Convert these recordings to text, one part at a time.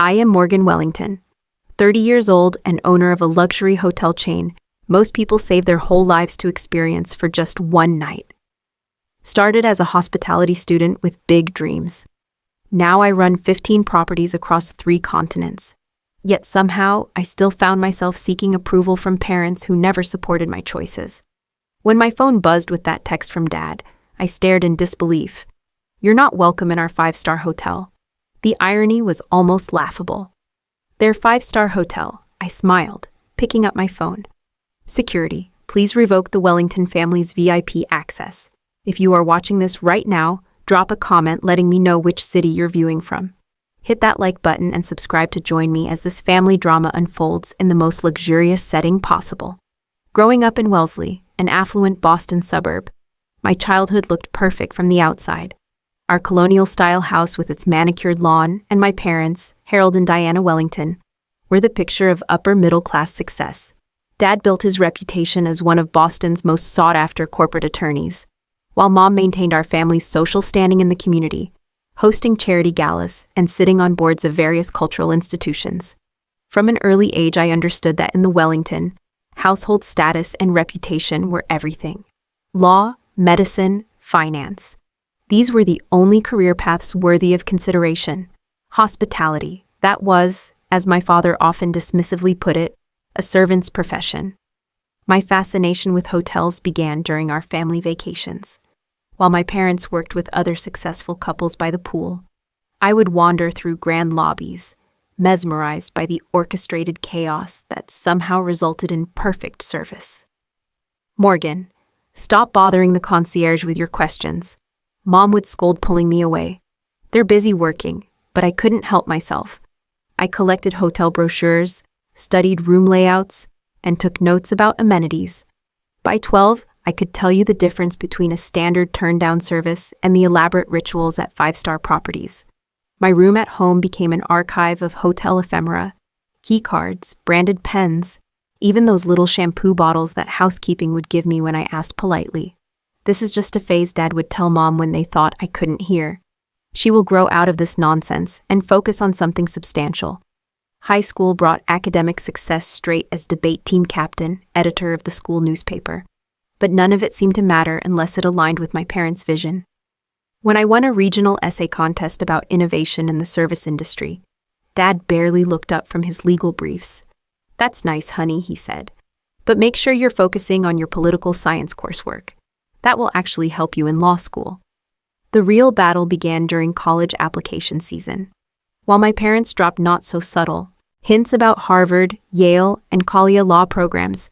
I am Morgan Wellington, 30 years old and owner of a luxury hotel chain most people save their whole lives to experience for just one night. Started as a hospitality student with big dreams. Now I run 15 properties across 3 continents. Yet somehow, I still found myself seeking approval from parents who never supported my choices. When my phone buzzed with that text from Dad, I stared in disbelief. "You're not welcome in our 5-star hotel." The irony was almost laughable. "Their 5-star hotel," I smiled, picking up my phone. "Security, please revoke the Wellington family's VIP access. If you are watching this right now, drop a comment letting me know which city you're viewing from. Hit that like button and subscribe to join me as this family drama unfolds in the most luxurious setting possible." Growing up in Wellesley, an affluent Boston suburb, my childhood looked perfect from the outside. Our colonial-style house with its manicured lawn and my parents, Harold and Diana Wellington, were the picture of upper-middle-class success. Dad built his reputation as one of Boston's most sought-after corporate attorneys, while Mom maintained our family's social standing in the community, hosting charity galas and sitting on boards of various cultural institutions. From an early age, I understood that in the Wellington, household status and reputation were everything. Law, medicine, finance. These were the only career paths worthy of consideration. Hospitality, that was, as my father often dismissively put it, a servant's profession. My fascination with hotels began during our family vacations. While my parents worked with other successful couples by the pool, I would wander through grand lobbies, mesmerized by the orchestrated chaos that somehow resulted in perfect service. "Morgan, stop bothering the concierge with your questions," Mom would scold, pulling me away. "They're busy working," but I couldn't help myself. I collected hotel brochures, studied room layouts, and took notes about amenities. By 12, I could tell you the difference between a standard turn-down service and the elaborate rituals at 5-star properties. My room at home became an archive of hotel ephemera, key cards, branded pens, even those little shampoo bottles that housekeeping would give me when I asked politely. "This is just a phase," Dad would tell Mom when they thought I couldn't hear. "She will grow out of this nonsense and focus on something substantial." High school brought academic success straight as debate team captain, editor of the school newspaper. But none of it seemed to matter unless it aligned with my parents' vision. When I won a regional essay contest about innovation in the service industry, Dad barely looked up from his legal briefs. "That's nice, honey," he said. "But make sure you're focusing on your political science coursework. That will actually help you in law school." The real battle began during college application season. While my parents dropped not-so-subtle hints about Harvard, Yale, and Collier law programs,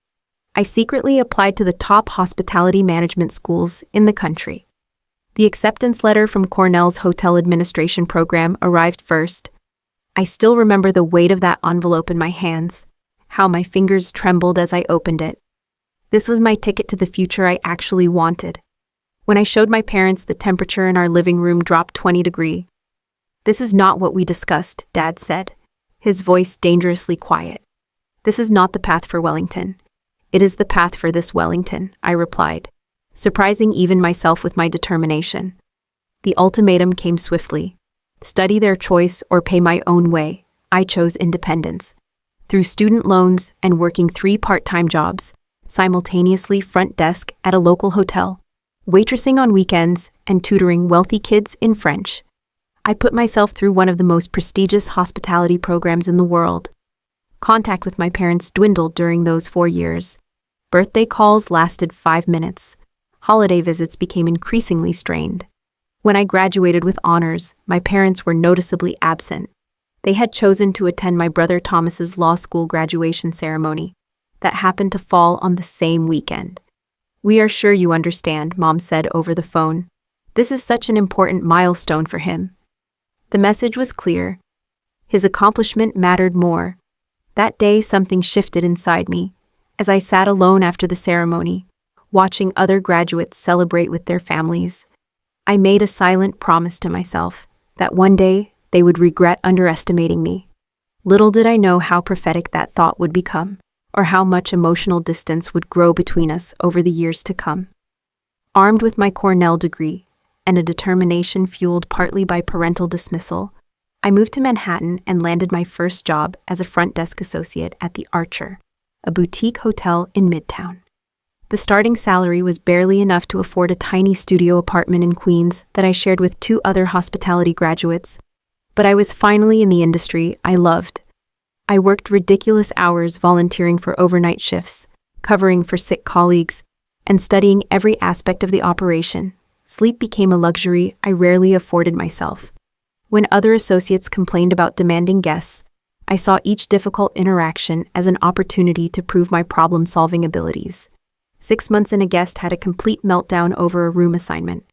I secretly applied to the top hospitality management schools in the country. The acceptance letter from Cornell's hotel administration program arrived first. I still remember the weight of that envelope in my hands, how my fingers trembled as I opened it. This was my ticket to the future I actually wanted. When I showed my parents, the temperature in our living room dropped 20 degrees. "This is not what we discussed," Dad said, his voice dangerously quiet. "This is not the path for Wellington. It is the path for this Wellington," I replied, surprising even myself with my determination. The ultimatum came swiftly. Study their choice or pay my own way. I chose independence. Through student loans and working 3 part-time jobs, simultaneously front desk at a local hotel, waitressing on weekends, and tutoring wealthy kids in French, I put myself through one of the most prestigious hospitality programs in the world. Contact with my parents dwindled during those 4 years. Birthday calls lasted 5 minutes. Holiday visits became increasingly strained. When I graduated with honors, my parents were noticeably absent. They had chosen to attend my brother Thomas's law school graduation ceremony that happened to fall on the same weekend. "We are sure you understand," Mom said over the phone. "This is such an important milestone for him." The message was clear. His accomplishment mattered more. That day, something shifted inside me as I sat alone after the ceremony, watching other graduates celebrate with their families. I made a silent promise to myself that one day they would regret underestimating me. Little did I know how prophetic that thought would become, or how much emotional distance would grow between us over the years to come. Armed with my Cornell degree and a determination fueled partly by parental dismissal, I moved to Manhattan and landed my first job as a front desk associate at the Archer, a boutique hotel in Midtown. The starting salary was barely enough to afford a tiny studio apartment in Queens that I shared with 2 other hospitality graduates, but I was finally in the industry I loved. I worked ridiculous hours volunteering for overnight shifts, covering for sick colleagues, and studying every aspect of the operation. Sleep became a luxury I rarely afforded myself. When other associates complained about demanding guests, I saw each difficult interaction as an opportunity to prove my problem-solving abilities. 6 months in, a guest had a complete meltdown over a room assignment.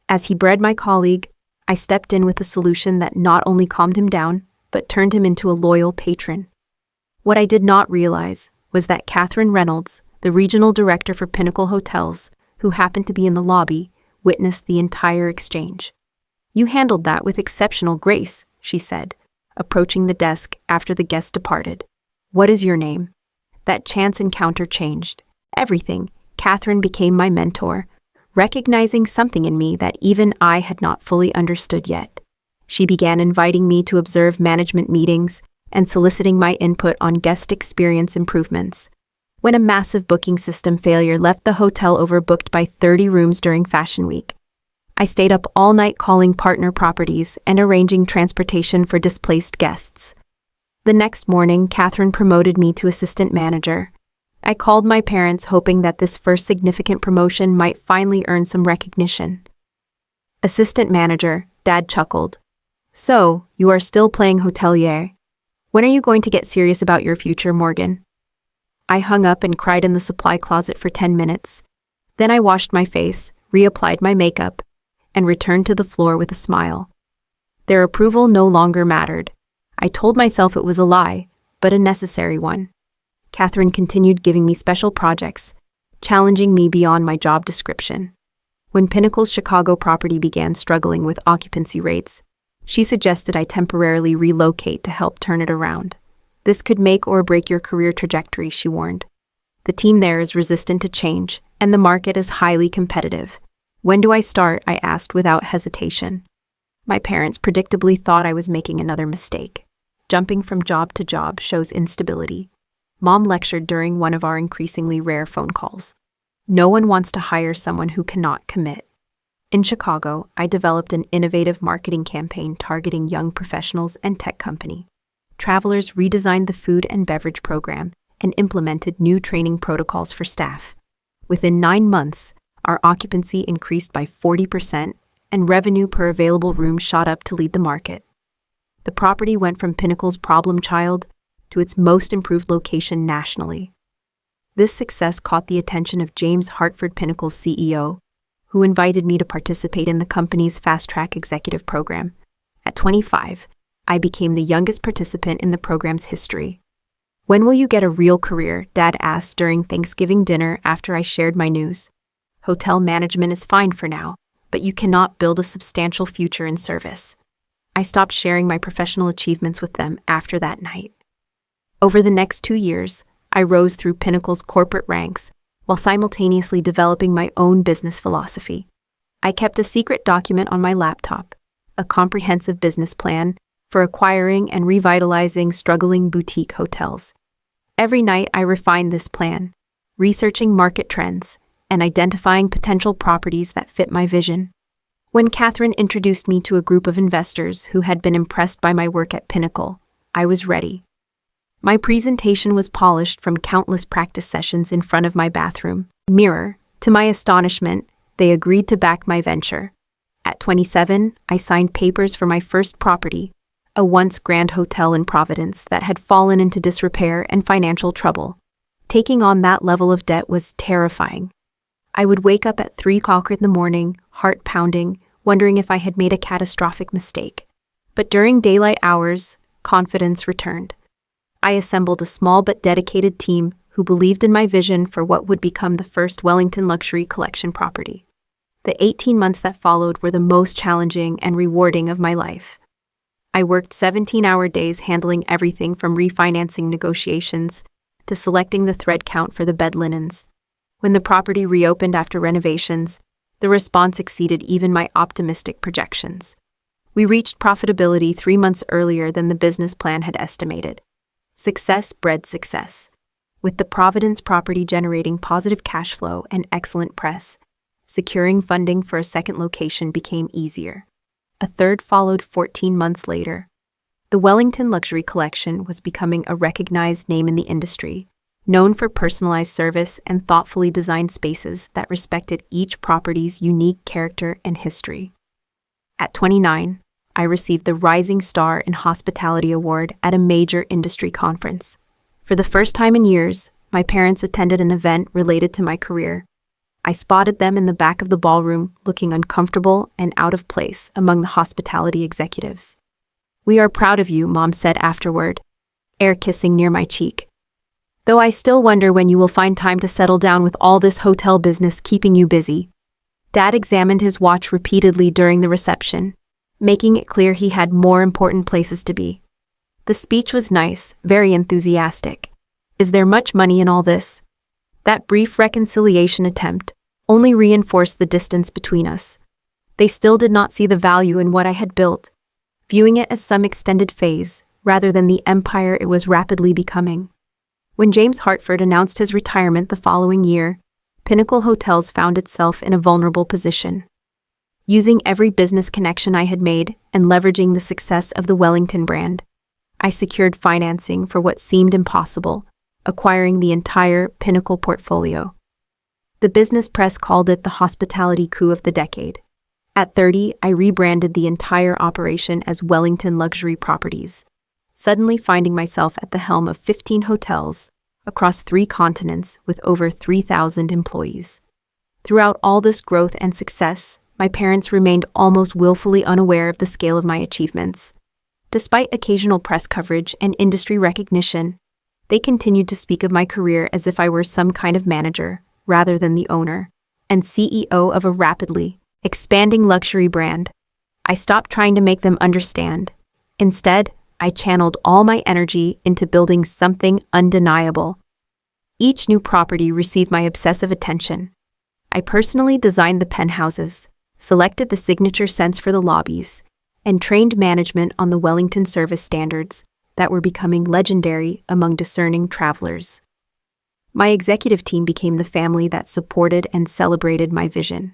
As he bred my colleague, I stepped in with a solution that not only calmed him down, but turned him into a loyal patron. What I did not realize was that Catherine Reynolds, the regional director for Pinnacle Hotels, who happened to be in the lobby, witnessed the entire exchange. "You handled that with exceptional grace," she said, approaching the desk after the guest departed. "What is your name?" That chance encounter changed everything. Catherine became my mentor, recognizing something in me that even I had not fully understood yet. She began inviting me to observe management meetings and soliciting my input on guest experience improvements. When a massive booking system failure left the hotel overbooked by 30 rooms during Fashion Week, I stayed up all night calling partner properties and arranging transportation for displaced guests. The next morning, Catherine promoted me to assistant manager. I called my parents, hoping that this first significant promotion might finally earn some recognition. "Assistant manager," Dad chuckled. "So, you are still playing hotelier. When are you going to get serious about your future, Morgan?" I hung up and cried in the supply closet for 10 minutes. Then I washed my face, reapplied my makeup, and returned to the floor with a smile. Their approval no longer mattered. I told myself it was a lie, but a necessary one. Catherine continued giving me special projects, challenging me beyond my job description. When Pinnacle's Chicago property began struggling with occupancy rates, she suggested I temporarily relocate to help turn it around. "This could make or break your career trajectory," she warned. "The team there is resistant to change, and the market is highly competitive." "When do I start?" I asked without hesitation. My parents predictably thought I was making another mistake. Jumping from job to job shows instability. Mom lectured during one of our increasingly rare phone calls. No one wants to hire someone who cannot commit. In Chicago, I developed an innovative marketing campaign targeting young professionals and tech company. Travelers redesigned the food and beverage program and implemented new training protocols for staff. Within 9 months, our occupancy increased by 40%, and revenue per available room shot up to lead the market. The property went from Pinnacle's problem child to its most improved location nationally. This success caught the attention of James Hartford, Pinnacle's CEO, who invited me to participate in the company's fast-track executive program. At 25, I became the youngest participant in the program's history. "When will you get a real career?" Dad asked during Thanksgiving dinner after I shared my news. "Hotel management is fine for now, but you cannot build a substantial future in service." I stopped sharing my professional achievements with them after that night. Over the next 2 years, I rose through Pinnacle's corporate ranks while simultaneously developing my own business philosophy. I kept a secret document on my laptop, a comprehensive business plan for acquiring and revitalizing struggling boutique hotels. Every night I refined this plan, researching market trends and identifying potential properties that fit my vision. When Catherine introduced me to a group of investors who had been impressed by my work at Pinnacle, I was ready. My presentation was polished from countless practice sessions in front of my bathroom mirror. To my astonishment, they agreed to back my venture. At 27, I signed papers for my first property, a once grand hotel in Providence that had fallen into disrepair and financial trouble. Taking on that level of debt was terrifying. I would wake up at 3 o'clock in the morning, heart pounding, wondering if I had made a catastrophic mistake. But during daylight hours, confidence returned. I assembled a small but dedicated team who believed in my vision for what would become the first Wellington Luxury Collection property. The 18 months that followed were the most challenging and rewarding of my life. I worked 17-hour days handling everything from refinancing negotiations to selecting the thread count for the bed linens. When the property reopened after renovations, the response exceeded even my optimistic projections. We reached profitability 3 months earlier than the business plan had estimated. Success bred success. With the Providence property generating positive cash flow and excellent press, securing funding for a second location became easier. A third followed 14 months later. The Wellington Luxury Collection was becoming a recognized name in the industry, known for personalized service and thoughtfully designed spaces that respected each property's unique character and history. At 29, I received the Rising Star in Hospitality Award at a major industry conference. For the first time in years, my parents attended an event related to my career. I spotted them in the back of the ballroom looking uncomfortable and out of place among the hospitality executives. "We are proud of you," Mom said afterward, air kissing near my cheek. "Though I still wonder when you will find time to settle down with all this hotel business keeping you busy." Dad examined his watch repeatedly during the reception, making it clear he had more important places to be. The speech was nice, very enthusiastic. "Is there much money in all this?" That brief reconciliation attempt only reinforced the distance between us. They still did not see the value in what I had built, viewing it as some extended phase rather than the empire it was rapidly becoming. When James Hartford announced his retirement the following year, Pinnacle Hotels found itself in a vulnerable position. Using every business connection I had made and leveraging the success of the Wellington brand, I secured financing for what seemed impossible, acquiring the entire Pinnacle portfolio. The business press called it the hospitality coup of the decade. At 30, I rebranded the entire operation as Wellington Luxury Properties, suddenly finding myself at the helm of 15 hotels across 3 continents with over 3,000 employees. Throughout all this growth and success, my parents remained almost willfully unaware of the scale of my achievements. Despite occasional press coverage and industry recognition, they continued to speak of my career as if I were some kind of manager, rather than the owner and CEO of a rapidly expanding luxury brand. I stopped trying to make them understand. Instead, I channeled all my energy into building something undeniable. Each new property received my obsessive attention. I personally designed the penthouses, selected the signature scents for the lobbies, and trained management on the Wellington service standards that were becoming legendary among discerning travelers. My executive team became the family that supported and celebrated my vision.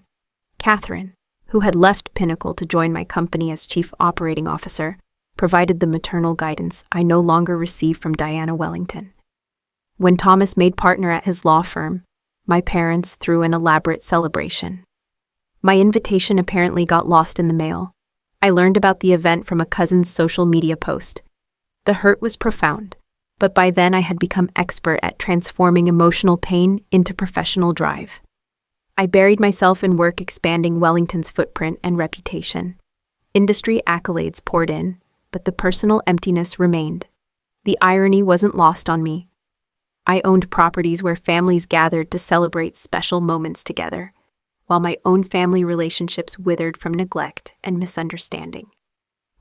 Catherine, who had left Pinnacle to join my company as Chief Operating Officer, provided the maternal guidance I no longer received from Diana Wellington. When Thomas made partner at his law firm, my parents threw an elaborate celebration. My invitation apparently got lost in the mail. I learned about the event from a cousin's social media post. The hurt was profound, but by then I had become expert at transforming emotional pain into professional drive. I buried myself in work expanding Wellington's footprint and reputation. Industry accolades poured in, but the personal emptiness remained. The irony wasn't lost on me. I owned properties where families gathered to celebrate special moments together, while my own family relationships withered from neglect and misunderstanding.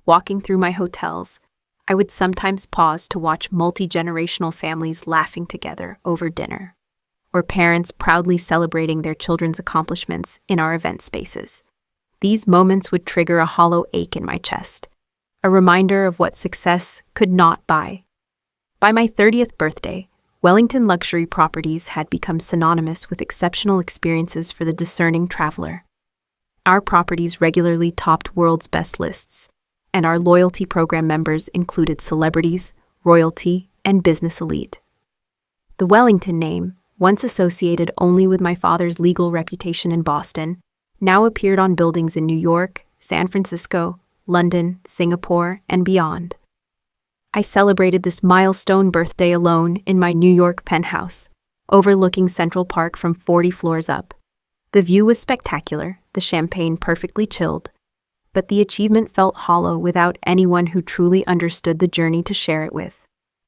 Walking through my hotels, I would sometimes pause to watch multi-generational families laughing together over dinner, or parents proudly celebrating their children's accomplishments in our event spaces. These moments would trigger a hollow ache in my chest, a reminder of what success could not buy. By my 30th birthday, Wellington Luxury Properties had become synonymous with exceptional experiences for the discerning traveler. Our properties regularly topped world's best lists, and our loyalty program members included celebrities, royalty, and business elite. The Wellington name, once associated only with my father's legal reputation in Boston, now appeared on buildings in New York, San Francisco, London, Singapore, and beyond. I celebrated this milestone birthday alone in my New York penthouse, overlooking Central Park from 40 floors up. The view was spectacular, the champagne perfectly chilled, but the achievement felt hollow without anyone who truly understood the journey to share it with.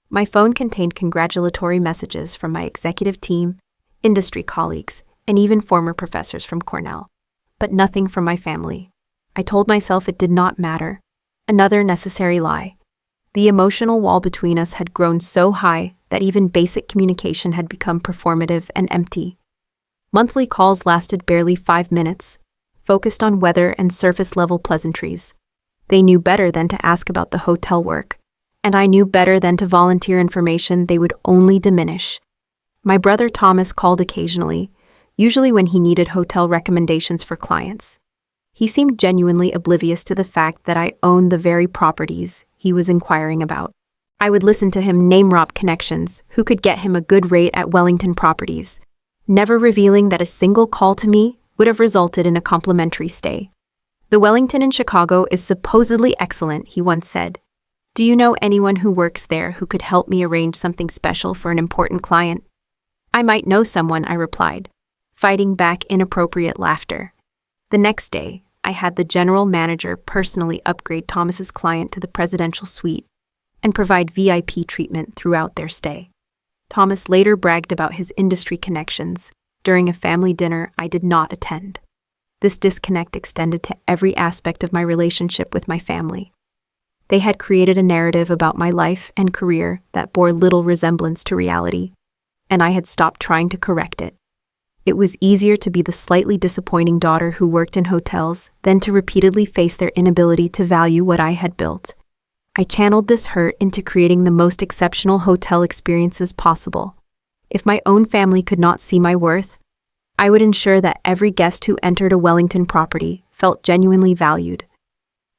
My phone contained congratulatory messages from my executive team, industry colleagues, and even former professors from Cornell, but nothing from my family. I told myself it did not matter. Another necessary lie. The emotional wall between us had grown so high that even basic communication had become performative and empty. Monthly calls lasted barely 5 minutes, focused on weather and surface-level pleasantries. They knew better than to ask about the hotel work, and I knew better than to volunteer information they would only diminish. My brother Thomas called occasionally, usually when he needed hotel recommendations for clients. He seemed genuinely oblivious to the fact that I owned the very properties he was inquiring about. I would listen to him name-drop connections who could get him a good rate at Wellington properties, never revealing that a single call to me would have resulted in a complimentary stay. "The Wellington in Chicago is supposedly excellent," he once said. "Do you know anyone who works there who could help me arrange something special for an important client?" "I might know someone," I replied, fighting back inappropriate laughter. The next day, I had the general manager personally upgrade Thomas's client to the presidential suite and provide VIP treatment throughout their stay. Thomas later bragged about his industry connections during a family dinner I did not attend. This disconnect extended to every aspect of my relationship with my family. They had created a narrative about my life and career that bore little resemblance to reality, and I had stopped trying to correct it. It was easier to be the slightly disappointing daughter who worked in hotels than to repeatedly face their inability to value what I had built. I channeled this hurt into creating the most exceptional hotel experiences possible. If my own family could not see my worth, I would ensure that every guest who entered a Wellington property felt genuinely valued.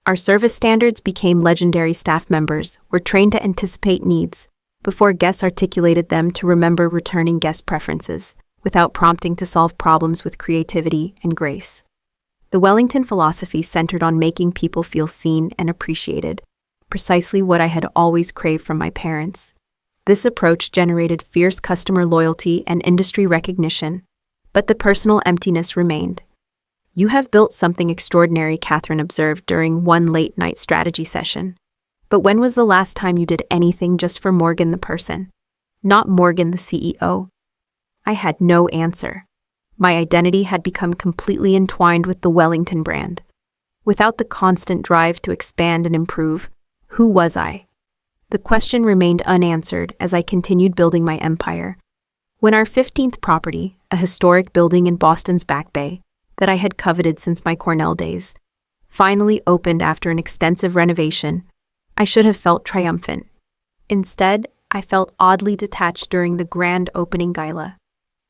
Our service standards became legendary. Staff members were trained to anticipate needs before guests articulated them, to remember returning guest preferences without prompting, to solve problems with creativity and grace. The Wellington philosophy centered on making people feel seen and appreciated, precisely what I had always craved from my parents. This approach generated fierce customer loyalty and industry recognition, but the personal emptiness remained. "You have built something extraordinary," Catherine observed during one late-night strategy session. "But when was the last time you did anything just for Morgan the person, not Morgan the CEO?" I had no answer. My identity had become completely entwined with the Wellington brand. Without the constant drive to expand and improve, who was I? The question remained unanswered as I continued building my empire. When our 15th property, a historic building in Boston's Back Bay that I had coveted since my Cornell days, finally opened after an extensive renovation, I should have felt triumphant. Instead, I felt oddly detached during the grand opening gala.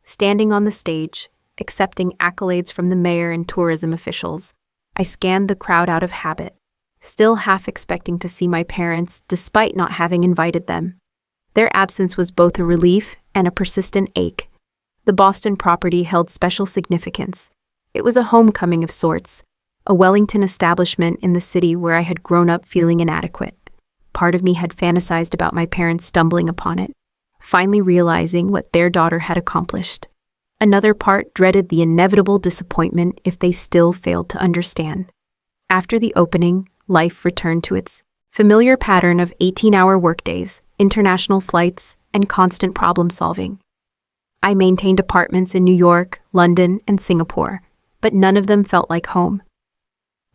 Standing on the stage, accepting accolades from the mayor and tourism officials, I scanned the crowd out of habit, still half expecting to see my parents despite not having invited them. Their absence was both a relief and a persistent ache. The Boston property held special significance. It was a homecoming of sorts, a Wellington establishment in the city where I had grown up feeling inadequate. Part of me had fantasized about my parents stumbling upon it, finally realizing what their daughter had accomplished. Another part dreaded the inevitable disappointment if they still failed to understand. After the opening, life returned to its familiar pattern of 18-hour workdays, international flights, and constant problem-solving. I maintained apartments in New York, London, and Singapore, but none of them felt like home.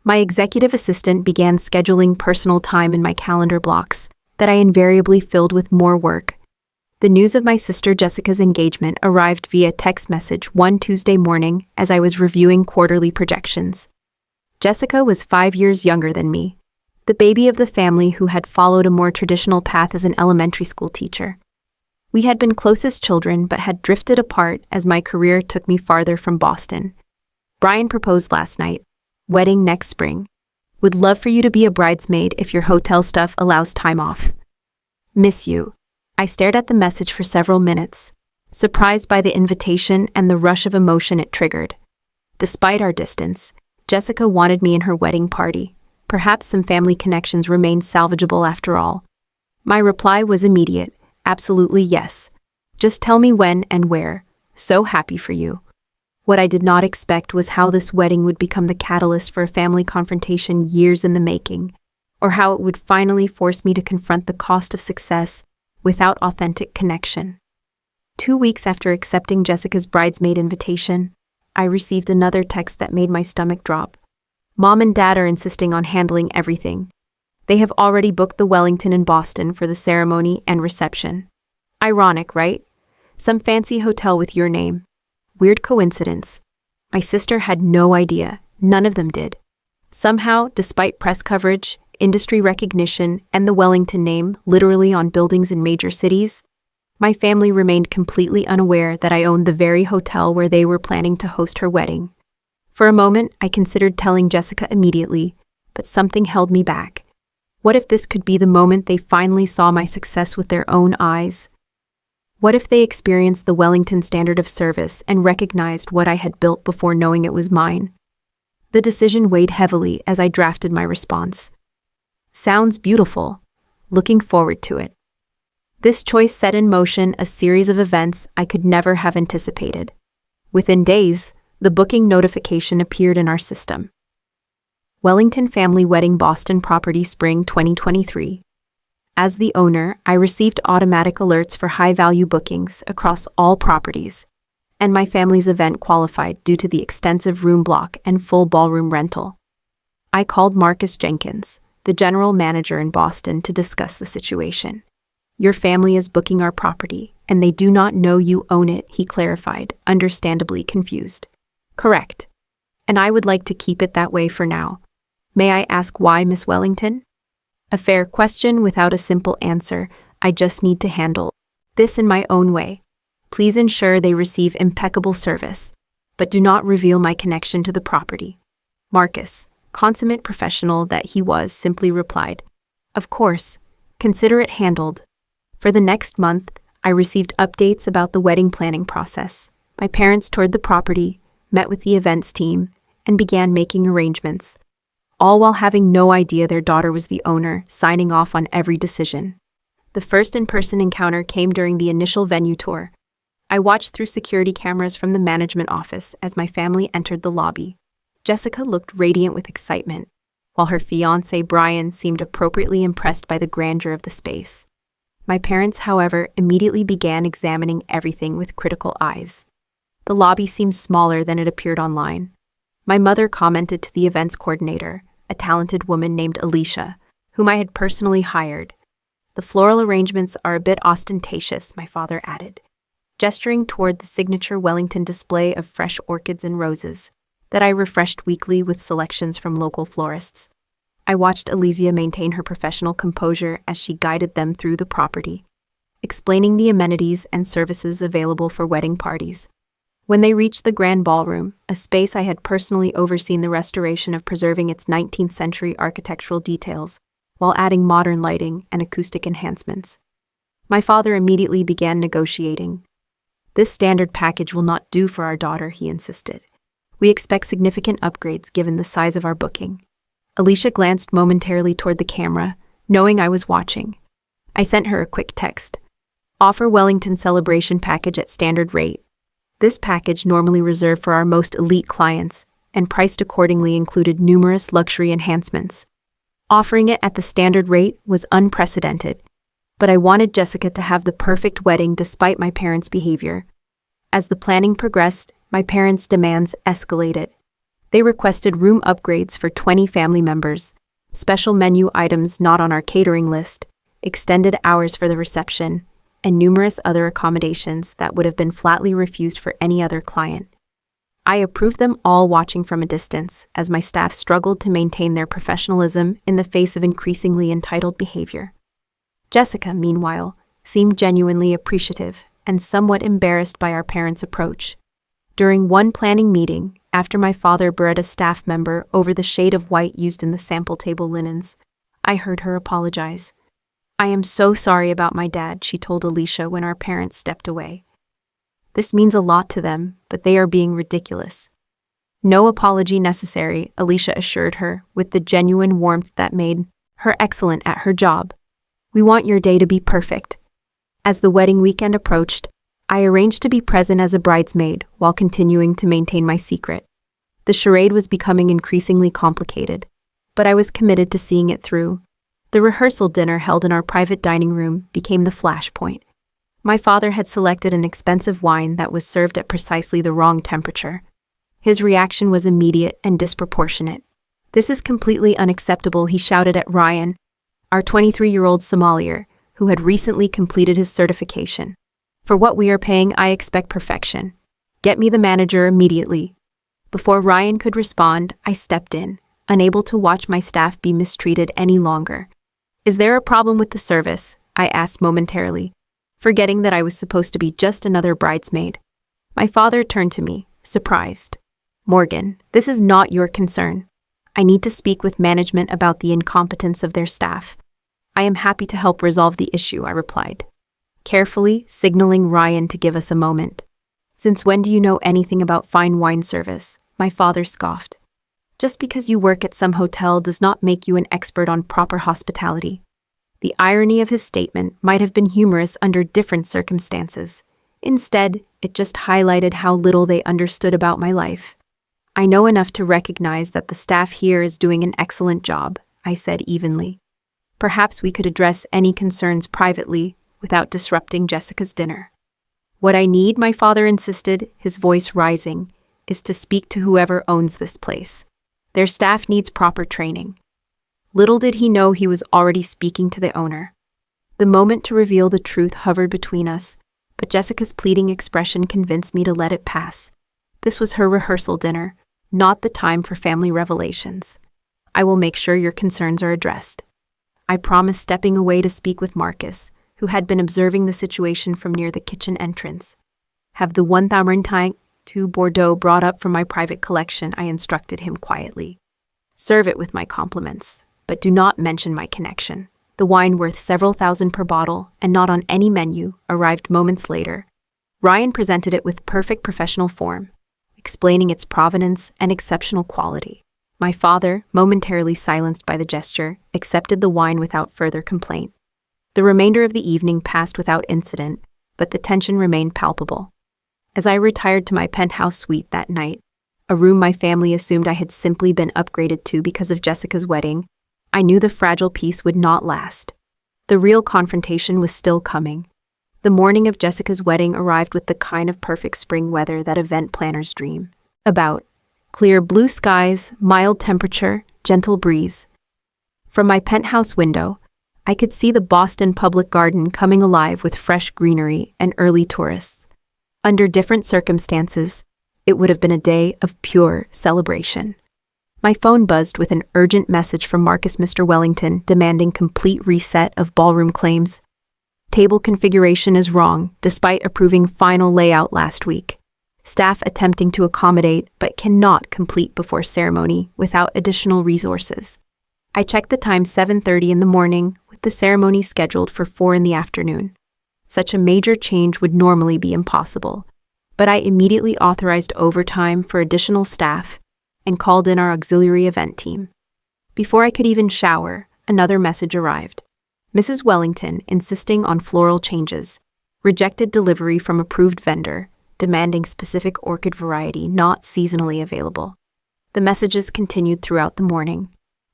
My executive assistant began scheduling personal time in my calendar blocks that I invariably filled with more work. The news of my sister Jessica's engagement arrived via text message one Tuesday morning as I was reviewing quarterly projections. Jessica was 5 years younger than me, the baby of the family who had followed a more traditional path as an elementary school teacher. We had been closest children but had drifted apart as my career took me farther from Boston. Brian proposed last night. Wedding next spring. Would love for you to be a bridesmaid if your hotel stuff allows time off. Miss you. I stared at the message for several minutes, surprised by the invitation and the rush of emotion it triggered. Despite our distance, Jessica wanted me in her wedding party. Perhaps some family connections remained salvageable after all. My reply was immediate. Absolutely yes. Just tell me when and where. So happy for you. What I did not expect was how this wedding would become the catalyst for a family confrontation years in the making, or how it would finally force me to confront the cost of success without authentic connection. 2 weeks after accepting Jessica's bridesmaid invitation, I received another text that made my stomach drop. Mom and Dad are insisting on handling everything. They have already booked the Wellington in Boston for the ceremony and reception. Ironic, right? Some fancy hotel with your name. Weird coincidence. My sister had no idea. None of them did. Somehow, despite press coverage, industry recognition, and the Wellington name literally on buildings in major cities, my family remained completely unaware that I owned the very hotel where they were planning to host her wedding. For a moment, I considered telling Jessica immediately, but something held me back. What if this could be the moment they finally saw my success with their own eyes? What if they experienced the Wellington standard of service and recognized what I had built before knowing it was mine? The decision weighed heavily as I drafted my response. Sounds beautiful. Looking forward to it. This choice set in motion a series of events I could never have anticipated. Within days, the booking notification appeared in our system. Wellington Family Wedding Boston Property Spring 2023. As the owner, I received automatic alerts for high-value bookings across all properties, and my family's event qualified due to the extensive room block and full ballroom rental. I called Marcus Jenkins, the general manager in Boston, to discuss the situation. Your family is booking our property, and they do not know you own it, he clarified, understandably confused. Correct. And I would like to keep it that way for now. May I ask why, Miss Wellington? A fair question without a simple answer. I just need to handle this in my own way. Please ensure they receive impeccable service, but do not reveal my connection to the property. Marcus, consummate professional that he was, simply replied, Of course, consider it handled. For the next month, I received updates about the wedding planning process. My parents toured the property, met with the events team, and began making arrangements, all while having no idea their daughter was the owner, signing off on every decision. The first in-person encounter came during the initial venue tour. I watched through security cameras from the management office as my family entered the lobby. Jessica looked radiant with excitement, while her fiancé Brian seemed appropriately impressed by the grandeur of the space. My parents, however, immediately began examining everything with critical eyes. The lobby seemed smaller than it appeared online. My mother commented to the events coordinator, a talented woman named Alicia, whom I had personally hired. The floral arrangements are a bit ostentatious, my father added, gesturing toward the signature Wellington display of fresh orchids and roses that I refreshed weekly with selections from local florists. I watched Alicia maintain her professional composure as she guided them through the property, explaining the amenities and services available for wedding parties. When they reached the grand ballroom, a space I had personally overseen the restoration of, preserving its 19th century architectural details, while adding modern lighting and acoustic enhancements, my father immediately began negotiating. This standard package will not do for our daughter, he insisted. We expect significant upgrades given the size of our booking. Alicia glanced momentarily toward the camera, knowing I was watching. I sent her a quick text. Offer Wellington celebration package at standard rate. This package, normally reserved for our most elite clients, and priced accordingly, included numerous luxury enhancements. Offering it at the standard rate was unprecedented, but I wanted Jessica to have the perfect wedding despite my parents' behavior. As the planning progressed, my parents' demands escalated. They requested room upgrades for 20 family members, special menu items not on our catering list, extended hours for the reception, and numerous other accommodations that would have been flatly refused for any other client. I approved them all, watching from a distance as my staff struggled to maintain their professionalism in the face of increasingly entitled behavior. Jessica, meanwhile, seemed genuinely appreciative and somewhat embarrassed by our parents' approach. During one planning meeting, after my father berated a staff member over the shade of white used in the sample table linens, I heard her apologize. I am so sorry about my dad, she told Alicia when our parents stepped away. This means a lot to them, but they are being ridiculous. No apology necessary, Alicia assured her with the genuine warmth that made her excellent at her job. We want your day to be perfect. As the wedding weekend approached, I arranged to be present as a bridesmaid while continuing to maintain my secret. The charade was becoming increasingly complicated, but I was committed to seeing it through. The rehearsal dinner held in our private dining room became the flashpoint. My father had selected an expensive wine that was served at precisely the wrong temperature. His reaction was immediate and disproportionate. This is completely unacceptable, he shouted at Ryan, our 23-year-old sommelier, who had recently completed his certification. For what we are paying, I expect perfection. Get me the manager immediately. Before Ryan could respond, I stepped in, unable to watch my staff be mistreated any longer. "Is there a problem with the service?" I asked momentarily, forgetting that I was supposed to be just another bridesmaid. My father turned to me, surprised. "Morgan, this is not your concern. I need to speak with management about the incompetence of their staff." "I am happy to help resolve the issue," I replied, carefully signaling Ryan to give us a moment. "Since when do you know anything about fine wine service?" My father scoffed. "Just because you work at some hotel does not make you an expert on proper hospitality." The irony of his statement might have been humorous under different circumstances. Instead, it just highlighted how little they understood about my life. "I know enough to recognize that the staff here is doing an excellent job," I said evenly. "Perhaps we could address any concerns privately without disrupting Jessica's dinner." "What I need," my father insisted, his voice rising, "is to speak to whoever owns this place. Their staff needs proper training." Little did he know he was already speaking to the owner. The moment to reveal the truth hovered between us, but Jessica's pleading expression convinced me to let it pass. This was her rehearsal dinner, not the time for family revelations. "I will make sure your concerns are addressed." I promised, stepping away to speak with Marcus, who had been observing the situation from near the kitchen entrance. "Have the 1002 Bordeaux brought up from my private collection," I instructed him quietly. "Serve it with my compliments, but do not mention my connection." The wine, worth several thousand per bottle and not on any menu, arrived moments later. Ryan presented it with perfect professional form, explaining its provenance and exceptional quality. My father, momentarily silenced by the gesture, accepted the wine without further complaint. The remainder of the evening passed without incident, but the tension remained palpable. As I retired to my penthouse suite that night, a room my family assumed I had simply been upgraded to because of Jessica's wedding, I knew the fragile peace would not last. The real confrontation was still coming. The morning of Jessica's wedding arrived with the kind of perfect spring weather that event planners dream about. Clear blue skies, mild temperature, gentle breeze. From my penthouse window, I could see the Boston Public Garden coming alive with fresh greenery and early tourists. Under different circumstances, it would have been a day of pure celebration. My phone buzzed with an urgent message from Marcus Mr. Wellington demanding complete reset of ballroom claims. "Table configuration is wrong, despite approving final layout last week. Staff attempting to accommodate but cannot complete before ceremony without additional resources." I checked the time, 7:30 in the morning, with the ceremony scheduled for 4 in the afternoon. Such a major change would normally be impossible, but I immediately authorized overtime for additional staff and called in our auxiliary event team. Before I could even shower, another message arrived. Mrs. Wellington, insisting on floral changes, rejected delivery from approved vendor, demanding specific orchid variety not seasonally available. The messages continued throughout the morning.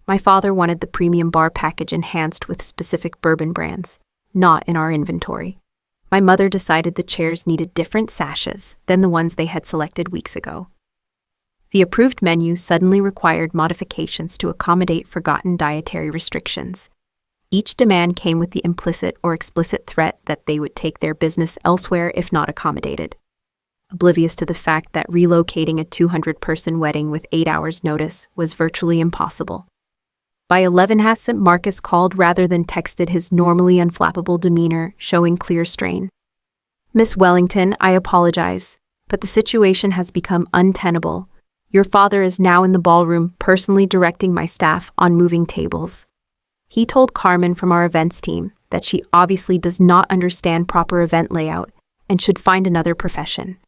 My father wanted the premium bar package enhanced with specific bourbon brands, not in our inventory. My mother decided the chairs needed different sashes than the ones they had selected weeks ago. The approved menu suddenly required modifications to accommodate forgotten dietary restrictions. Each demand came with the implicit or explicit threat that they would take their business elsewhere if not accommodated. Oblivious to the fact that relocating a 200-person wedding with 8 hours' notice was virtually impossible. By 11 Marcus called rather than texted, his normally unflappable demeanor showing clear strain. "Miss Wellington, I apologize, but the situation has become untenable. Your father is now in the ballroom personally directing my staff on moving tables. He told Carmen from our events team that she obviously does not understand proper event layout and should find another profession."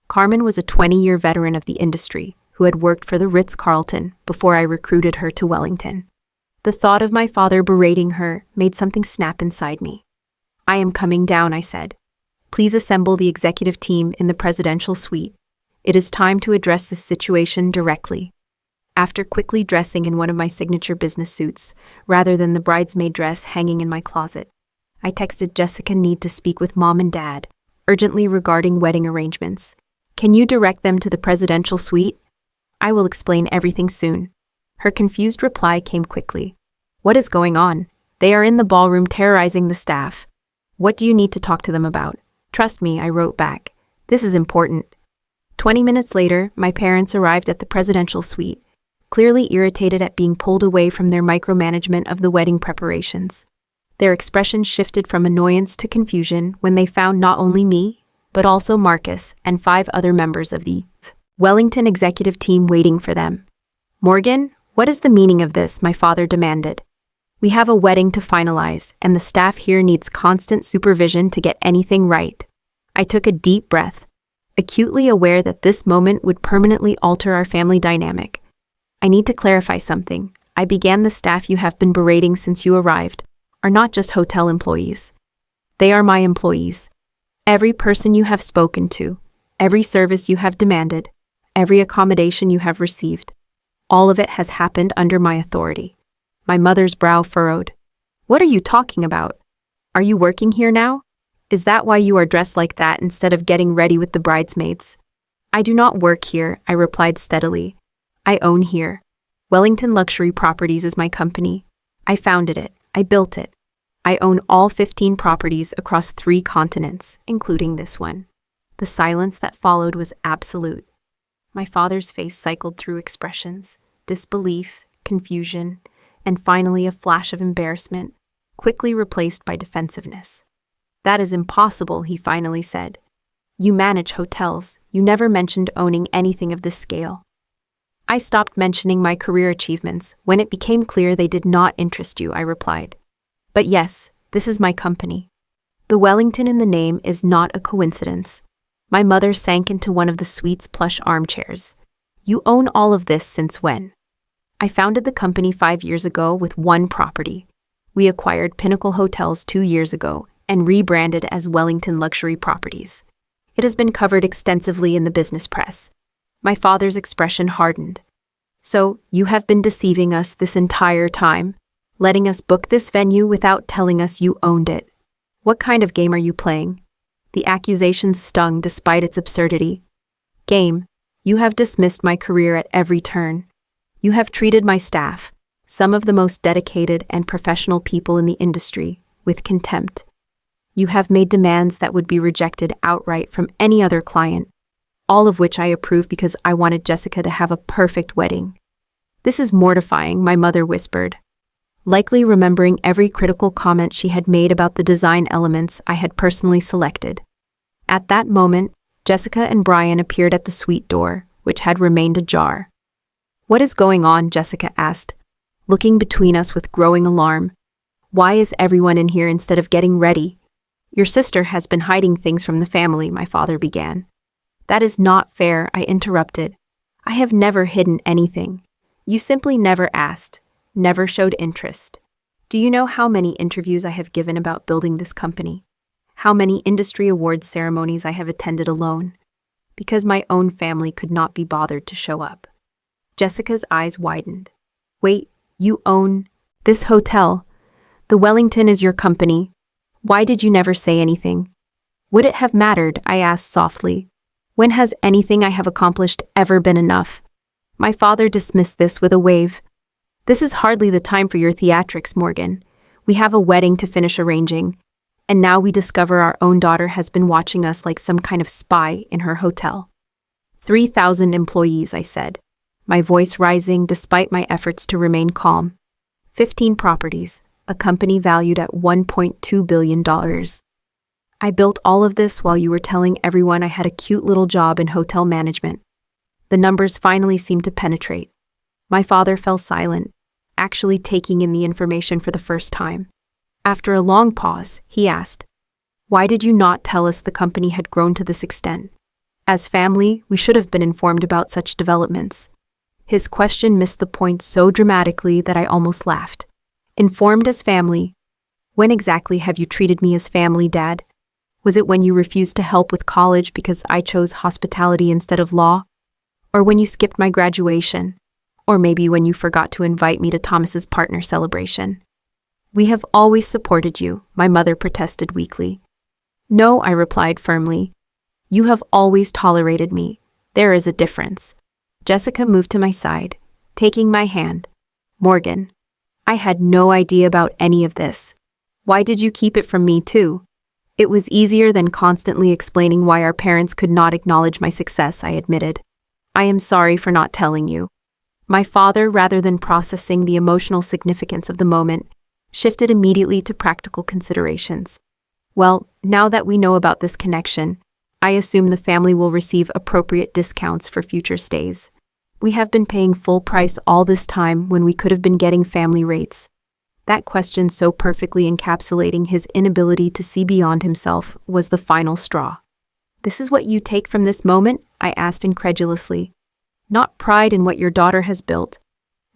Carmen was a 20-year veteran of the industry who had worked for the Ritz-Carlton before I recruited her to Wellington. The thought of my father berating her made something snap inside me. "I am coming down," I said. "Please assemble the executive team in the presidential suite. It is time to address this situation directly." After quickly dressing in one of my signature business suits, rather than the bridesmaid dress hanging in my closet, I texted Jessica, "Need to speak with Mom and Dad, urgently regarding wedding arrangements. Can you direct them to the presidential suite? I will explain everything soon." Her confused reply came quickly. "What is going on? They are in the ballroom terrorizing the staff. What do you need to talk to them about?" "Trust me," I wrote back. "This is important." 20 minutes later, my parents arrived at the presidential suite, clearly irritated at being pulled away from their micromanagement of the wedding preparations. Their expression shifted from annoyance to confusion when they found not only me, but also Marcus and 5 other members of the Wellington executive team waiting for them. "Morgan, what is the meaning of this?" my father demanded. "We have a wedding to finalize, and the staff here needs constant supervision to get anything right." I took a deep breath, acutely aware that this moment would permanently alter our family dynamic. "I need to clarify something," I began. "The staff you have been berating since you arrived are not just hotel employees. They are my employees. Every person you have spoken to, every service you have demanded, every accommodation you have received, all of it has happened under my authority." My mother's brow furrowed. "What are you talking about? Are you working here now? Is that why you are dressed like that instead of getting ready with the bridesmaids?" "I do not work here," I replied steadily. "I own here. Wellington Luxury Properties is my company. I founded it. I built it. I own all 15 properties across 3 continents, including this one." The silence that followed was absolute. My father's face cycled through expressions: disbelief, confusion, and finally a flash of embarrassment, quickly replaced by defensiveness. "That is impossible," he finally said. "You manage hotels. You never mentioned owning anything of this scale." "I stopped mentioning my career achievements when it became clear they did not interest you," I replied. "But yes, this is my company. The Wellington in the name is not a coincidence." My mother sank into one of the suite's plush armchairs. "You own all of this since when?" "I founded the company 5 years ago with one property. We acquired Pinnacle Hotels 2 years ago and rebranded as Wellington Luxury Properties. It has been covered extensively in the business press." My father's expression hardened. "So, you have been deceiving us this entire time, letting us book this venue without telling us you owned it. What kind of game are you playing?" The accusation stung despite its absurdity. "Game, you have dismissed my career at every turn. You have treated my staff, some of the most dedicated and professional people in the industry, with contempt. You have made demands that would be rejected outright from any other client, all of which I approve because I wanted Jessica to have a perfect wedding." "This is mortifying," my mother whispered, likely remembering every critical comment she had made about the design elements I had personally selected. At that moment, Jessica and Brian appeared at the suite door, which had remained ajar. "What is going on?" Jessica asked, looking between us with growing alarm. "Why is everyone in here instead of getting ready?" "Your sister has been hiding things from the family," my father began. "That is not fair," I interrupted. "I have never hidden anything. You simply never asked, never showed interest. Do you know how many interviews I have given about building this company? How many industry awards ceremonies I have attended alone? Because my own family could not be bothered to show up." Jessica's eyes widened. "Wait, you own this hotel? The Wellington is your company. Why did you never say anything?" "Would it have mattered?" I asked softly. "When has anything I have accomplished ever been enough?" My father dismissed this with a wave. "This is hardly the time for your theatrics, Morgan. We have a wedding to finish arranging, and now we discover our own daughter has been watching us like some kind of spy in her hotel." 3,000 employees, I said, my voice rising despite my efforts to remain calm. 15 properties, a company valued at $1.2 billion. I built all of this while you were telling everyone I had a cute little job in hotel management. The numbers finally seemed to penetrate. My father fell silent, actually taking in the information for the first time. After a long pause, he asked, "Why did you not tell us the company had grown to this extent? As family, we should have been informed about such developments." His question missed the point so dramatically that I almost laughed. "Informed as family? When exactly have you treated me as family, Dad? Was it when you refused to help with college because I chose hospitality instead of law? Or when you skipped my graduation? Or maybe when you forgot to invite me to Thomas's partner celebration?" "We have always supported you," my mother protested weakly. "No," I replied firmly. "You have always tolerated me. There is a difference." Jessica moved to my side, taking my hand. "Morgan, I had no idea about any of this. Why did you keep it from me too?" It was easier than constantly explaining why our parents could not acknowledge my success, I admitted. "I am sorry for not telling you." My father, rather than processing the emotional significance of the moment, shifted immediately to practical considerations. Well, now that we know about this connection, I assume the family will receive appropriate discounts for future stays. We have been paying full price all this time when we could have been getting family rates. That question, so perfectly encapsulating his inability to see beyond himself, was the final straw. "This is what you take from this moment?" I asked incredulously. "Not pride in what your daughter has built,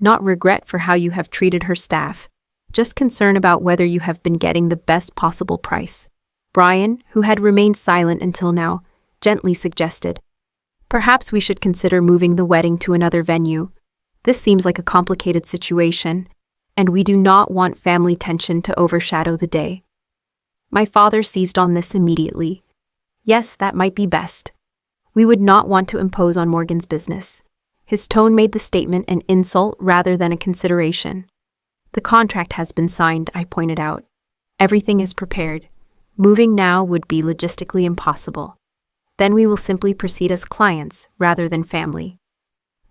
not regret for how you have treated her staff, just concern about whether you have been getting the best possible price." Brian, who had remained silent until now, gently suggested, "Perhaps we should consider moving the wedding to another venue. This seems like a complicated situation, and we do not want family tension to overshadow the day." My father seized on this immediately. Yes, that might be best. We would not want to impose on Morgan's business. His tone made the statement an insult rather than a consideration. "The contract has been signed," I pointed out. "Everything is prepared. Moving now would be logistically impossible. Then we will simply proceed as clients rather than family."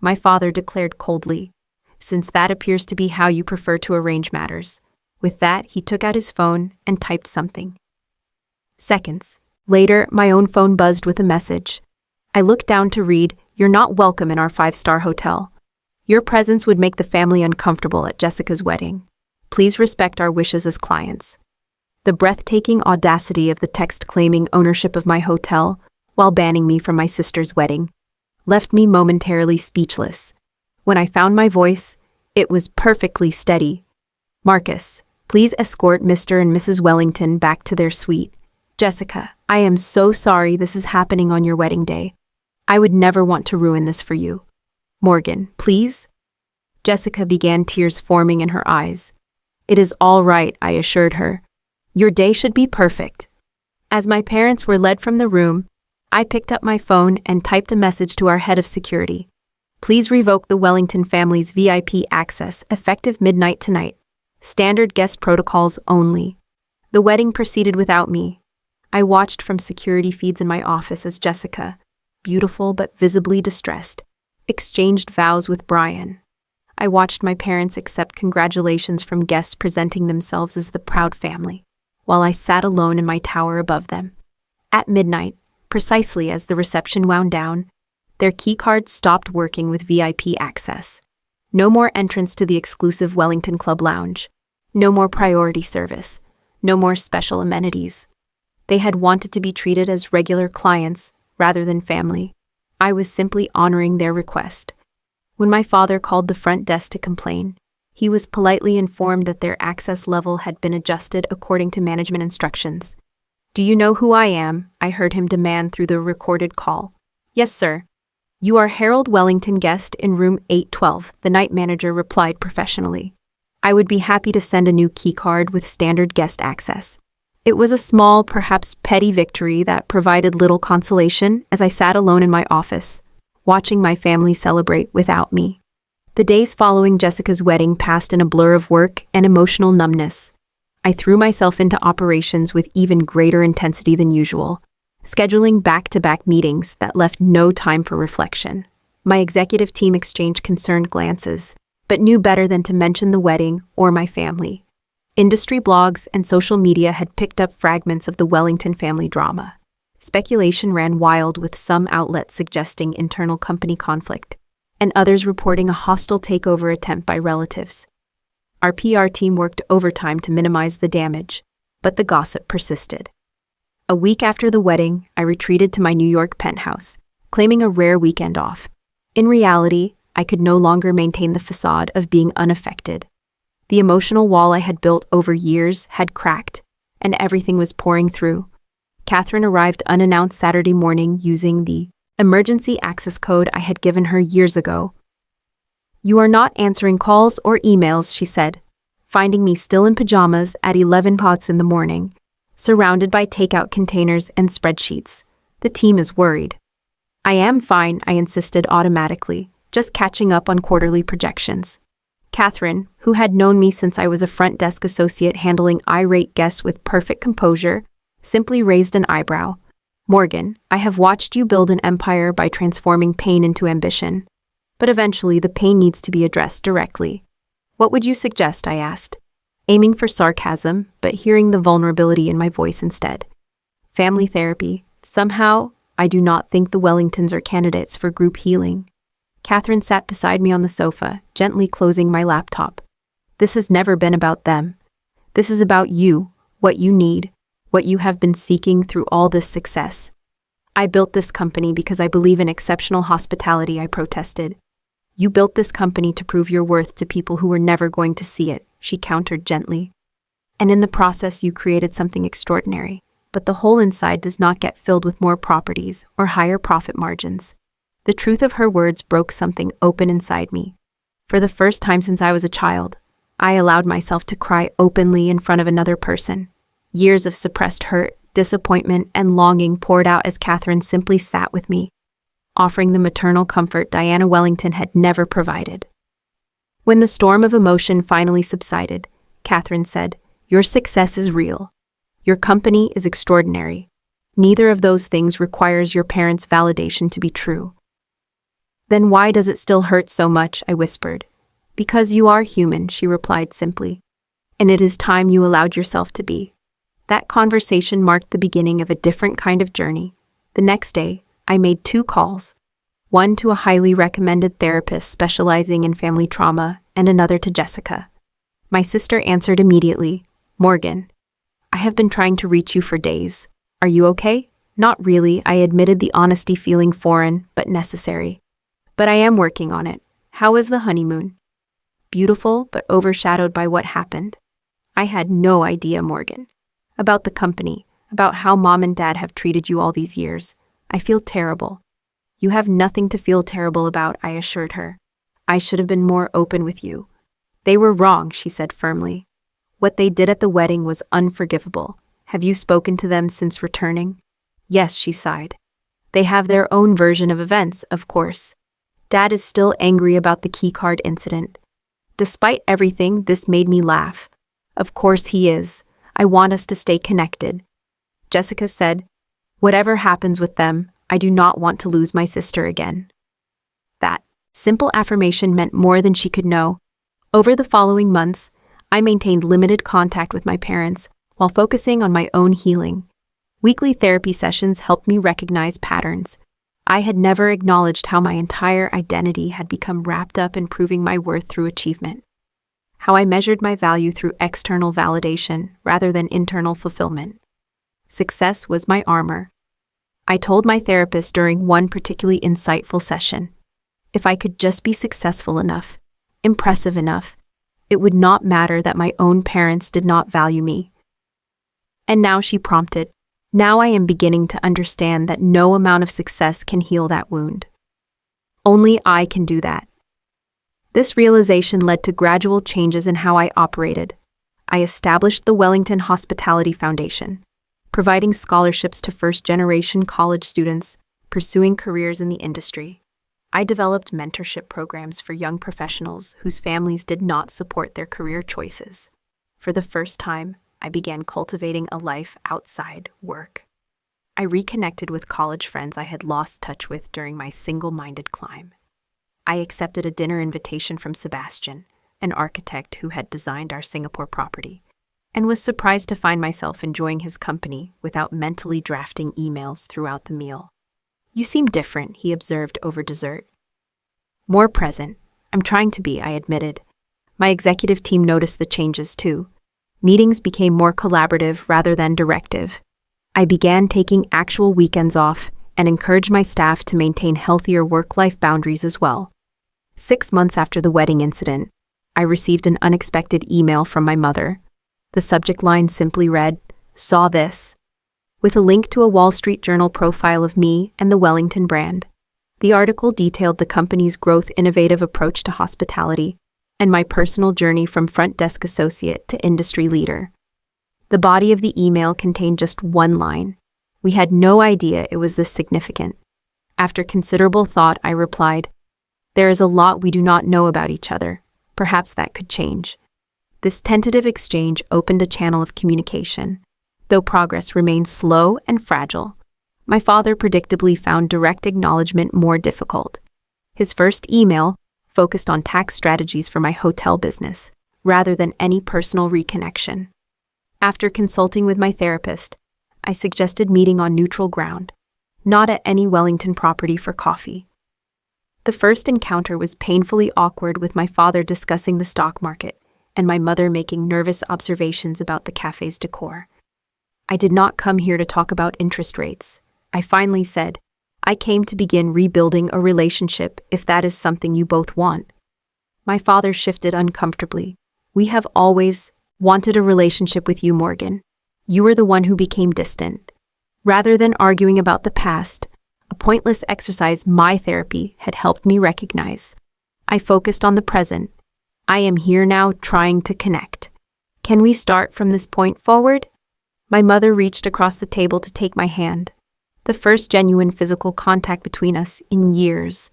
My father declared coldly, "Since that appears to be how you prefer to arrange matters." With that, he took out his phone and typed something. Seconds later, my own phone buzzed with a message. I looked down to read, "You're not welcome in our 5-star hotel. Your presence would make the family uncomfortable at Jessica's wedding. Please respect our wishes as clients." The breathtaking audacity of the text claiming ownership of my hotel while banning me from my sister's wedding left me momentarily speechless. When I found my voice, it was perfectly steady. "Marcus, please escort Mr. and Mrs. Wellington back to their suite. Jessica, I am so sorry this is happening on your wedding day. I would never want to ruin this for you. Morgan, please?" Jessica began, tears forming in her eyes. "It is all right," I assured her. "Your day should be perfect." As my parents were led from the room, I picked up my phone and typed a message to our head of security. "Please revoke the Wellington family's VIP access effective midnight tonight. Standard guest protocols only." The wedding proceeded without me. I watched from security feeds in my office as Jessica, beautiful but visibly distressed, exchanged vows with Brian. I watched my parents accept congratulations from guests presenting themselves as the proud family, while I sat alone in my tower above them. At midnight, precisely as the reception wound down, their keycards stopped working with VIP access. No more entrance to the exclusive Wellington Club lounge. No more priority service. No more special amenities. They had wanted to be treated as regular clients rather than family. I was simply honoring their request. When my father called the front desk to complain, he was politely informed that their access level had been adjusted according to management instructions. "Do you know who I am?" I heard him demand through the recorded call. "Yes, sir." "You are Harold Wellington, guest in room 812, the night manager replied professionally. "I would be happy to send a new keycard with standard guest access." It was a small, perhaps petty victory that provided little consolation as I sat alone in my office, watching my family celebrate without me. The days following Jessica's wedding passed in a blur of work and emotional numbness. I threw myself into operations with even greater intensity than usual, scheduling back-to-back meetings that left no time for reflection. My executive team exchanged concerned glances, but knew better than to mention the wedding or my family. Industry blogs and social media had picked up fragments of the Wellington family drama. Speculation ran wild, with some outlets suggesting internal company conflict, and others reporting a hostile takeover attempt by relatives. Our PR team worked overtime to minimize the damage, but the gossip persisted. A week after the wedding, I retreated to my New York penthouse, claiming a rare weekend off. In reality, I could no longer maintain the facade of being unaffected. The emotional wall I had built over years had cracked, and everything was pouring through. Catherine arrived unannounced Saturday morning using the emergency access code I had given her years ago. "You are not answering calls or emails," she said, finding me still in pajamas at 11 pots in the morning, surrounded by takeout containers and spreadsheets. "The team is worried." "I am fine," I insisted automatically, just catching up on quarterly projections. Catherine, who had known me since I was a front desk associate handling irate guests with perfect composure, simply raised an eyebrow. "Morgan, I have watched you build an empire by transforming pain into ambition. But eventually, the pain needs to be addressed directly. What would you suggest? I asked, aiming for sarcasm, but hearing the vulnerability in my voice instead. Family therapy. Somehow, I do not think the Wellingtons are candidates for group healing. Catherine sat beside me on the sofa, gently closing my laptop. This has never been about them. This is about you, what you need, what you have been seeking through all this success. I built this company because I believe in exceptional hospitality, I protested. You built this company to prove your worth to people who were never going to see it, she countered gently. And in the process, you created something extraordinary. But the hole inside does not get filled with more properties or higher profit margins. The truth of her words broke something open inside me. For the first time since I was a child, I allowed myself to cry openly in front of another person. Years of suppressed hurt, disappointment, and longing poured out as Catherine simply sat with me, offering the maternal comfort Diana Wellington had never provided. When the storm of emotion finally subsided, Catherine said, "Your success is real. Your company is extraordinary. Neither of those things requires your parents' validation to be true." "Then why does it still hurt so much?" I whispered. "Because you are human," she replied simply. "And it is time you allowed yourself to be." That conversation marked the beginning of a different kind of journey. The next day, I made 2 calls. One to a highly recommended therapist specializing in family trauma, and another to Jessica. My sister answered immediately, "Morgan, I have been trying to reach you for days. Are you okay?" "Not really," I admitted, the honesty feeling foreign but necessary. "But I am working on it. How was the honeymoon?" "Beautiful, but overshadowed by what happened." "I had no idea, Morgan. About the company, about how Mom and Dad have treated you all these years. I feel terrible." "You have nothing to feel terrible about," I assured her. "I should have been more open with you." "They were wrong," she said firmly. "What they did at the wedding was unforgivable. Have you spoken to them since returning?" "Yes," she sighed. "They have their own version of events, of course. Dad is still angry about the keycard incident. Despite everything, this made me laugh. Of course he is. I want us to stay connected." Jessica said, "Whatever happens with them, I do not want to lose my sister again." That simple affirmation meant more than she could know. Over the following months, I maintained limited contact with my parents while focusing on my own healing. Weekly therapy sessions helped me recognize patterns. I had never acknowledged how my entire identity had become wrapped up in proving my worth through achievement. How I measured my value through external validation rather than internal fulfillment. Success was my armor. I told my therapist during one particularly insightful session, if I could just be successful enough, impressive enough, it would not matter that my own parents did not value me. And now, she prompted, now I am beginning to understand that no amount of success can heal that wound. Only I can do that. This realization led to gradual changes in how I operated. I established the Wellington Hospitality Foundation, providing scholarships to first-generation college students pursuing careers in the industry. I developed mentorship programs for young professionals whose families did not support their career choices. For the first time, I began cultivating a life outside work. I reconnected with college friends I had lost touch with during my single-minded climb. I accepted a dinner invitation from Sebastian, an architect who had designed our Singapore property, and was surprised to find myself enjoying his company without mentally drafting emails throughout the meal. "You seem different," he observed over dessert. "More present. I'm trying to be," I admitted. My executive team noticed the changes too. Meetings became more collaborative rather than directive. I began taking actual weekends off and encouraged my staff to maintain healthier work-life boundaries as well. 6 months after the wedding incident, I received an unexpected email from my mother. The subject line simply read, "Saw this," with a link to a Wall Street Journal profile of me and the Wellington brand. The article detailed the company's growth innovative approach to hospitality and my personal journey from front desk associate to industry leader. The body of the email contained just one line. We had no idea it was this significant. After considerable thought, I replied, "There is a lot we do not know about each other. Perhaps that could change." This tentative exchange opened a channel of communication, though progress remained slow and fragile. My father predictably found direct acknowledgement more difficult. His first email focused on tax strategies for my hotel business, rather than any personal reconnection. After consulting with my therapist, I suggested meeting on neutral ground, not at any Wellington property for coffee. The first encounter was painfully awkward, with my father discussing the stock market and my mother making nervous observations about the cafe's decor. I did not come here to talk about interest rates, I finally said. I came to begin rebuilding a relationship, if that is something you both want. My father shifted uncomfortably. We have always wanted a relationship with you, Morgan. You were the one who became distant. Rather than arguing about the past, a pointless exercise my therapy had helped me recognize, I focused on the present. I am here now, trying to connect. Can we start from this point forward? My mother reached across the table to take my hand, the first genuine physical contact between us in years.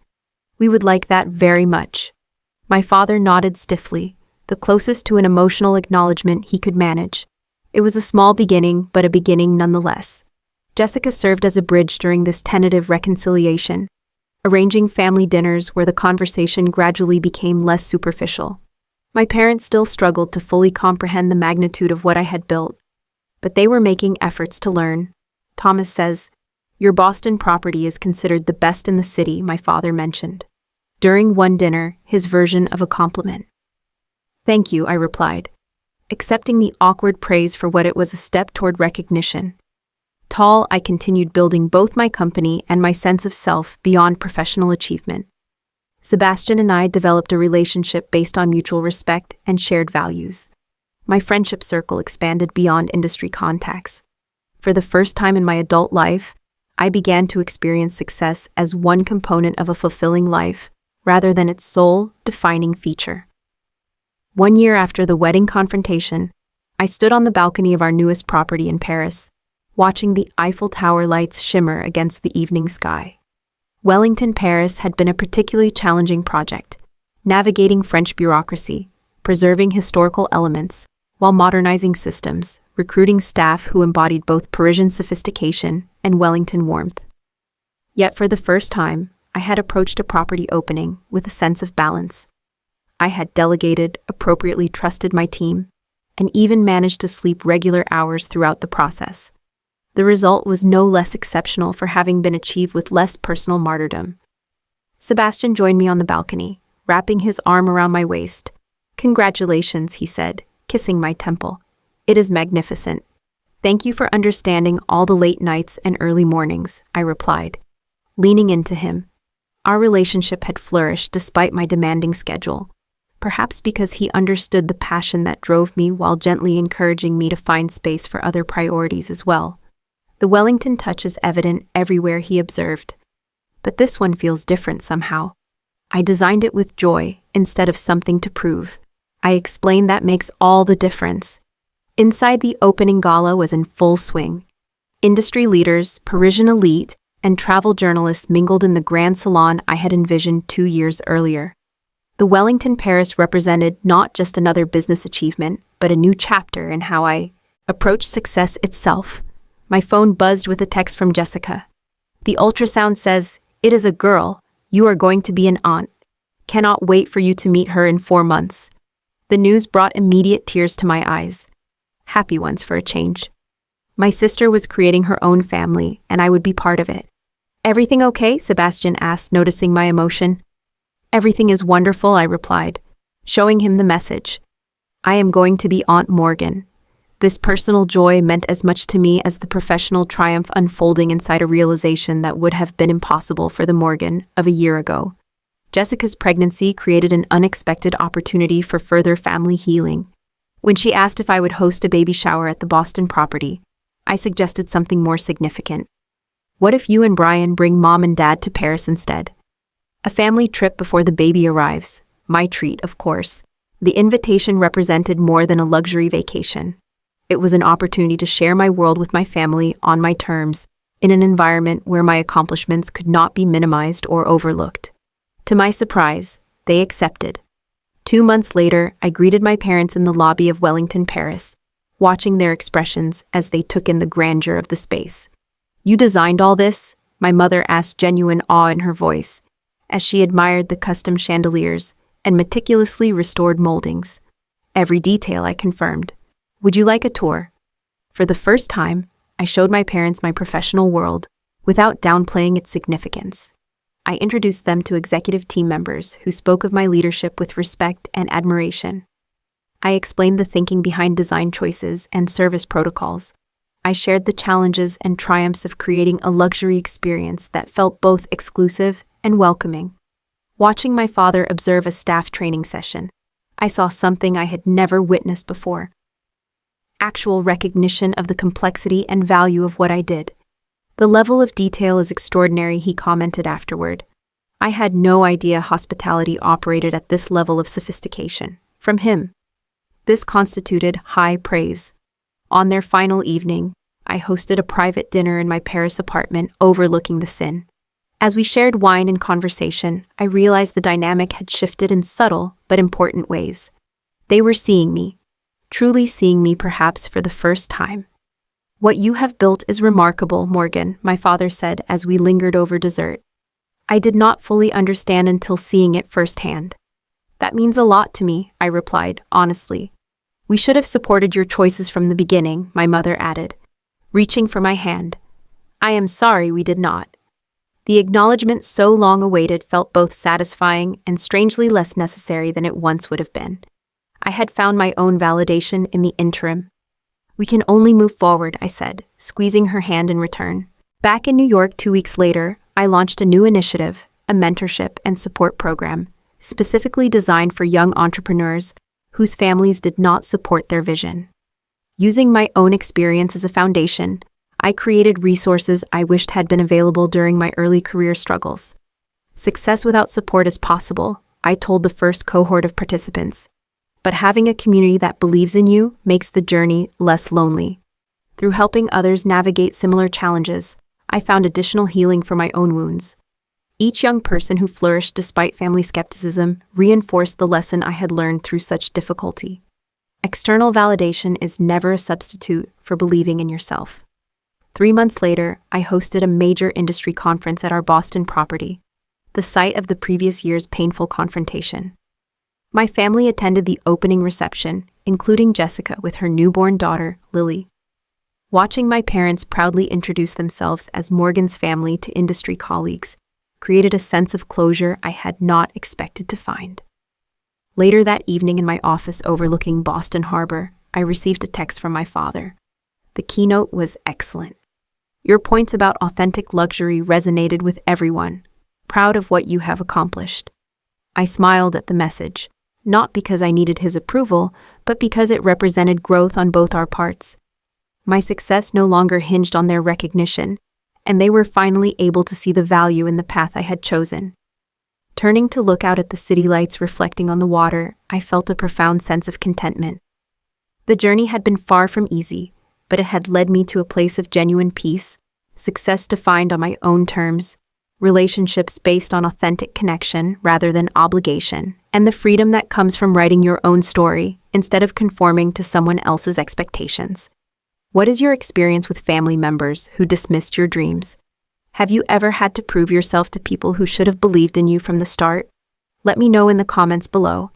We would like that very much. My father nodded stiffly, the closest to an emotional acknowledgement he could manage. It was a small beginning, but a beginning nonetheless. Jessica served as a bridge during this tentative reconciliation, arranging family dinners where the conversation gradually became less superficial. My parents still struggled to fully comprehend the magnitude of what I had built, but they were making efforts to learn. Thomas says, "Your Boston property is considered the best in the city," my father mentioned, during one dinner, his version of a compliment. "Thank you," I replied, accepting the awkward praise for what it was, a step toward recognition. Tall, I continued building both my company and my sense of self beyond professional achievement. Sebastian and I developed a relationship based on mutual respect and shared values. My friendship circle expanded beyond industry contacts. For the first time in my adult life, I began to experience success as one component of a fulfilling life, rather than its sole, defining feature. 1 year after the wedding confrontation, I stood on the balcony of our newest property in Paris, watching the Eiffel Tower lights shimmer against the evening sky. Wellington, Paris had been a particularly challenging project, navigating French bureaucracy, preserving historical elements, while modernizing systems, recruiting staff who embodied both Parisian sophistication and Wellington warmth. Yet for the first time, I had approached a property opening with a sense of balance. I had delegated, appropriately trusted my team, and even managed to sleep regular hours throughout the process. The result was no less exceptional for having been achieved with less personal martyrdom. Sebastian joined me on the balcony, wrapping his arm around my waist. "Congratulations," he said, kissing my temple. "It is magnificent." "Thank you for understanding all the late nights and early mornings," I replied, leaning into him. Our relationship had flourished despite my demanding schedule, perhaps because he understood the passion that drove me while gently encouraging me to find space for other priorities as well. The Wellington touch is evident everywhere, he observed. But this one feels different somehow. I designed it with joy instead of something to prove. I explained that makes all the difference. Inside, the opening gala was in full swing. Industry leaders, Parisian elite, and travel journalists mingled in the grand salon I had envisioned 2 years earlier. The Wellington Paris represented not just another business achievement, but a new chapter in how I approached success itself. My phone buzzed with a text from Jessica. "The ultrasound says, it is a girl. You are going to be an aunt. Cannot wait for you to meet her in 4 months." The news brought immediate tears to my eyes. Happy ones for a change. My sister was creating her own family, and I would be part of it. "Everything okay?" Sebastian asked, noticing my emotion. "Everything is wonderful," I replied, showing him the message. "I am going to be Aunt Morgan." This personal joy meant as much to me as the professional triumph unfolding inside a realization that would have been impossible for the Morgan of a year ago. Jessica's pregnancy created an unexpected opportunity for further family healing. When she asked if I would host a baby shower at the Boston property, I suggested something more significant. "What if you and Brian bring Mom and Dad to Paris instead? A family trip before the baby arrives. My treat, of course." The invitation represented more than a luxury vacation. It was an opportunity to share my world with my family on my terms, in an environment where my accomplishments could not be minimized or overlooked. To my surprise, they accepted. 2 months later, I greeted my parents in the lobby of Wellington, Paris, watching their expressions as they took in the grandeur of the space. "You designed all this?" my mother asked, genuine awe in her voice. as she admired the custom chandeliers and meticulously restored moldings. Every detail, I confirmed. Would you like a tour? For the first time, I showed my parents my professional world without downplaying its significance. I introduced them to executive team members who spoke of my leadership with respect and admiration. I explained the thinking behind design choices and service protocols. I shared the challenges and triumphs of creating a luxury experience that felt both exclusive and welcoming. Watching my father observe a staff training session, I saw something I had never witnessed before. Actual recognition of the complexity and value of what I did. The level of detail is extraordinary, he commented afterward. I had no idea hospitality operated at this level of sophistication. From him. This constituted high praise. On their final evening, I hosted a private dinner in my Paris apartment overlooking the Seine. As we shared wine and conversation, I realized the dynamic had shifted in subtle but important ways. They were seeing me, truly seeing me perhaps for the first time. What you have built is remarkable, Morgan, my father said as we lingered over dessert. I did not fully understand until seeing it firsthand. That means a lot to me, I replied, honestly. We should have supported your choices from the beginning, my mother added, reaching for my hand. I am sorry we did not. The acknowledgement so long awaited felt both satisfying and strangely less necessary than it once would have been. I had found my own validation in the interim. We can only move forward, I said, squeezing her hand in return. Back in New York 2 weeks later, I launched a new initiative, a mentorship and support program, specifically designed for young entrepreneurs whose families did not support their vision. Using my own experience as a foundation, I created resources I wished had been available during my early career struggles. Success without support is possible, I told the first cohort of participants. But having a community that believes in you makes the journey less lonely. Through helping others navigate similar challenges, I found additional healing for my own wounds. Each young person who flourished despite family skepticism reinforced the lesson I had learned through such difficulty. External validation is never a substitute for believing in yourself. 3 months later, I hosted a major industry conference at our Boston property, the site of the previous year's painful confrontation. My family attended the opening reception, including Jessica with her newborn daughter, Lily. Watching my parents proudly introduce themselves as Morgan's family to industry colleagues created a sense of closure I had not expected to find. Later that evening in my office overlooking Boston Harbor, I received a text from my father. The keynote was excellent. Your points about authentic luxury resonated with everyone. Proud of what you have accomplished. I smiled at the message. Not because I needed his approval, but because it represented growth on both our parts. My success no longer hinged on their recognition, and they were finally able to see the value in the path I had chosen. Turning to look out at the city lights reflecting on the water, I felt a profound sense of contentment. The journey had been far from easy, but it had led me to a place of genuine peace, success defined on my own terms, relationships based on authentic connection rather than obligation, and the freedom that comes from writing your own story instead of conforming to someone else's expectations. What is your experience with family members who dismissed your dreams? Have you ever had to prove yourself to people who should have believed in you from the start? Let me know in the comments below.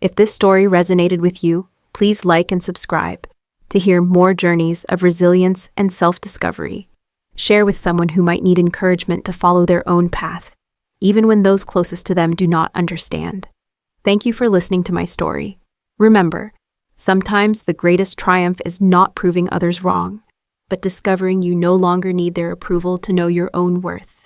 If this story resonated with you, please like and subscribe to hear more journeys of resilience and self-discovery. Share with someone who might need encouragement to follow their own path, even when those closest to them do not understand. Thank you for listening to my story. Remember, sometimes the greatest triumph is not proving others wrong, but discovering you no longer need their approval to know your own worth.